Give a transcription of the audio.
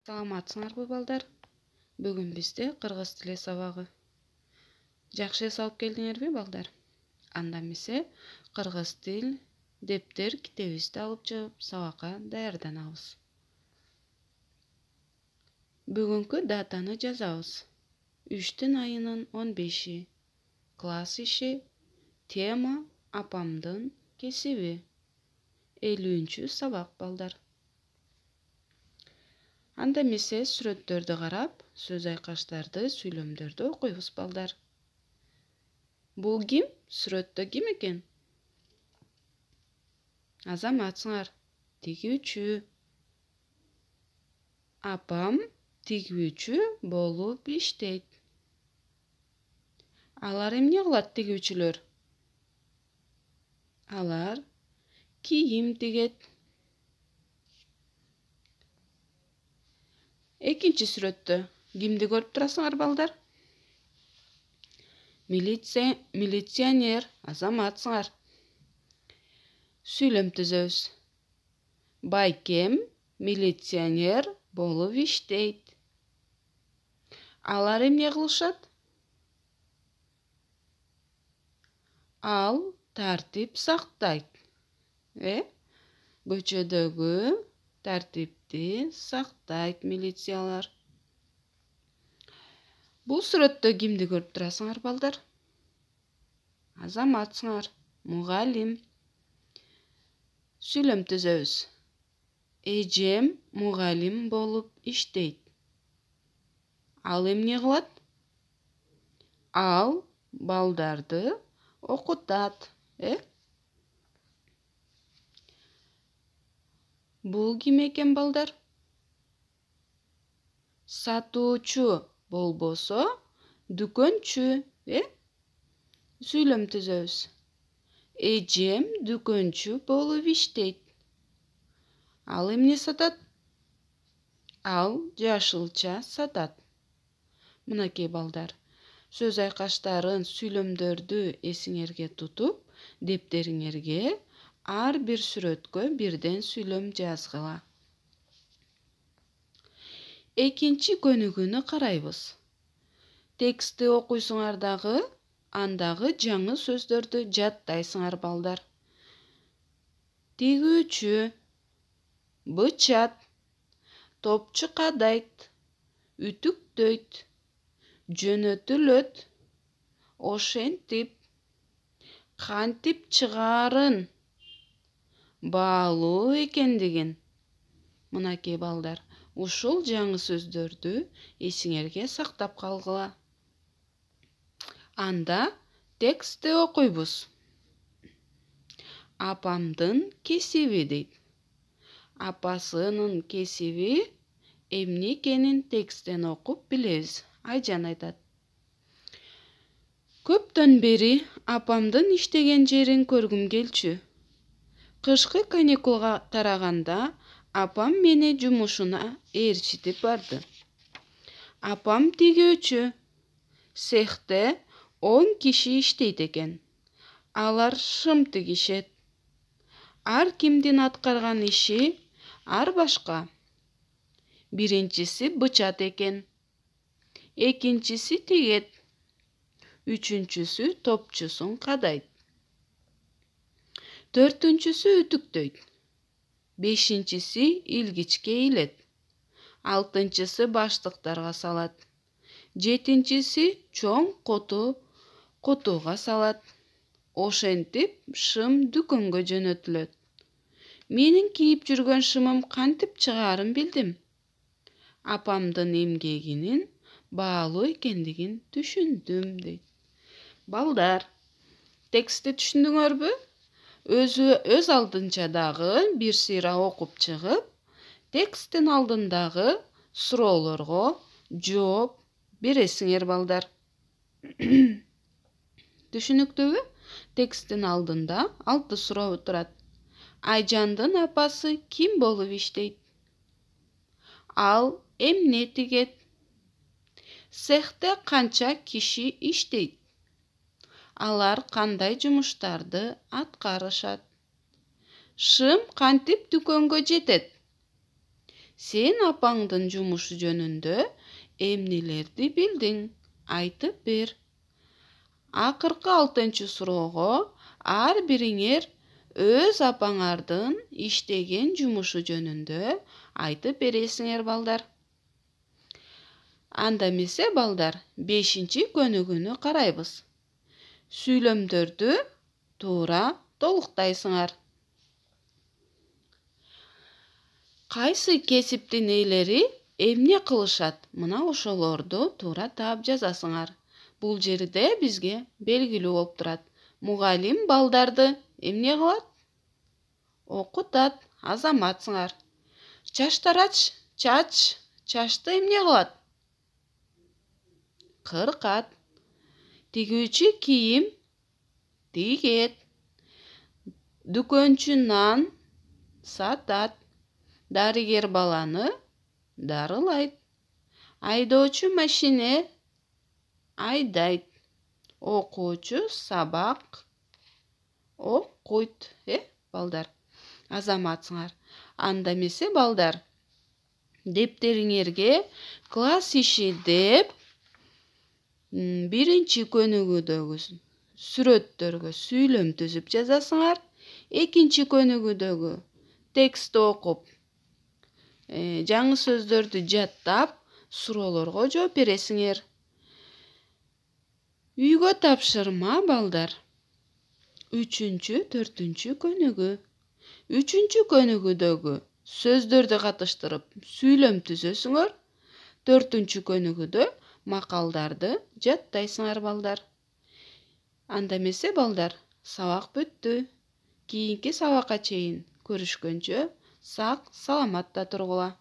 Саламатсыңарбы, балдар? Бүгүн бизде кыргыз тили сабагы. Жакшы эс алып келдиңерби, балдар? Анда эмесе кыргыз тил, дептер, китебибизди алып чыгып сабакка даярданабыз. Бүгүнкү датаны жазабыз. 3 айынын 15-и. Класс иши. Тема апамдын кесиби. 50-чү сабак, балдар. Анда эмесе сүрөттөрдү карап, сөз айкаштарды, сүйлөмдөрдү окуйбуз, балдар. Бул ким? Сүрөттө ким экен? Азаматсыңар. Тигүүчү. Апам тигүүчү болуп иштейт. Алар эмне кылат, тигүүчүлөр? Алар кийим тигет. Экинчи сүрөттө кимди көрүп турасыңар, балдар? Милиционер, азаматсыңар. Сүйлөм түзөбүз. Байкем милиционер болуп иштейт. Алар эмне кылышат? Ал тартип сактайт. Көчөдөгү тартипти сактайт милициялар. Бул сүрөттө кимди көрүп турасыңар, балдар? Азаматсыңар. Мугалим. Сүйлөм түзөбүз. Эжем мугалим болуп иштейт. Ал эмне кылат? Ал балдарды окутат. Бул ким экен, балдар? Сатуучу болбосо дүкөнчү. Сүйлөм түзөбүз. Эжем дүкөнчү болуп иштейт. Ал эмне сатат? Ал жашылча сатат. Мынакей, балдар, сөз айкаштарын, сүйлөмдөрдү эсиңерге тутуп, дептериңерге ар бир сүрөткө бирден сүйлөм жазгыла. Экинчи көнүгүүнү карайбыз. Текстти окуйсуңар дагы, андагы жаңы сөздөрдү жаттайсыңар, балдар. Тигүүчү, бычат, топчу кадайт, үтүктөйт, жөнөтүлөт, ошентип, кантип чыгаарын, баалуу экендигин. Мынакей, балдар, ушул жаңы сөздөрдү эсиңерге сактап калгыла. Анда текстти окуйбуз. Апамдын кесиби дейт. Апасынын кесиби эмне экенин тексттен окуп билебиз. Айжан айтат. Көптөн бери апамдын иштеген жерин көргүм келчү. Кышкы каникулга тараганда апам мени жумушуна ээрчитип барды. Апам тигүүчү. Цехте 10 киши иштейт экен. Алар шым тигишет. Ар кимдин аткарган иши ар башка. Биринчиси бычат экен. Экинчиси тигет. Үчүнчүсү топчусун кадайт. Төртүнчүсү үтүктөйт. Бешинчиси илгичке илет. Алтынчысы баштыктарга салат. Жетинчиси чоң кутууга салат. Ошентип шым дүкөнгө жөнөтүлөт. Менин кийип жүргөн шымым кантип чыгаарын билдим. Апамдын эмгегинин баалуу экендигин түшүндүм, дейт. Балдар, текстти түшүндүңөрбү? Өз алдынча дагы бир сыйра окуп чыгып, тексттин алдындагы суроолорго жооп бересиңер, балдар. Түшүнүктүүбү? Тексттин алдында 6 суроо турат. Айжандын апасы ким болуп иштейт? Ал эмне тигет? Цехте канча киши иштейт? Алар кандай жумуштарды аткарышат? Шым кантип дүкөнгө жетет? Сен апаңдын жумушу жөнүндө эмнелерди билдиң? Айтып бер. Акыркы 6-суроого ар бириңер өз апаңардын иштеген жумушу жөнүндө айтып бересиңер балдар. Анда эмесе балдар, 5-көнүгүнү карайбыз. Сүйлөмдөрдү туура толуктайсыңар. Кайсы кесиптин ээлери эмне кылышат? Мына ошолорду туура таап жазасыңар. Бул жерде бизге белгилүү болуп турат. Мугалим балдарды эмне кылат? Окутат, азаматсыңар. Чачтарач, чачты эмне кылат? Кыркат. Тигүүчү кийим тигет. Дүкөнчү нан сатат. Дарыгер баланы дарылайт. Айдоочу машине айдайт. Окуучу сабак окуйт. Балдар, азаматсыңар. Анда эмесе балдар, дептериңерге класс иши деп 1-көнүгүдөгү сүрөттөргө сүйлөм түзүп жазасыңар. 2-көнүгүдөгү текстти окуп, жаңы сөздөрдү жаттап, суроолорго жооп бересиңер. Үйгө тапшырма балдар. 3-4-көнүгү. 3-көнүгүдөгү сөздөрдү катыштырып сүйлөм түзөсүңөр. 4-көнүгүдө макалдарды жаттайсыңар балдар. Анда эмесе балдар, сабак бүттү. Кийинки сабакка чейин көрүшкөнчө сак саламатта тургула.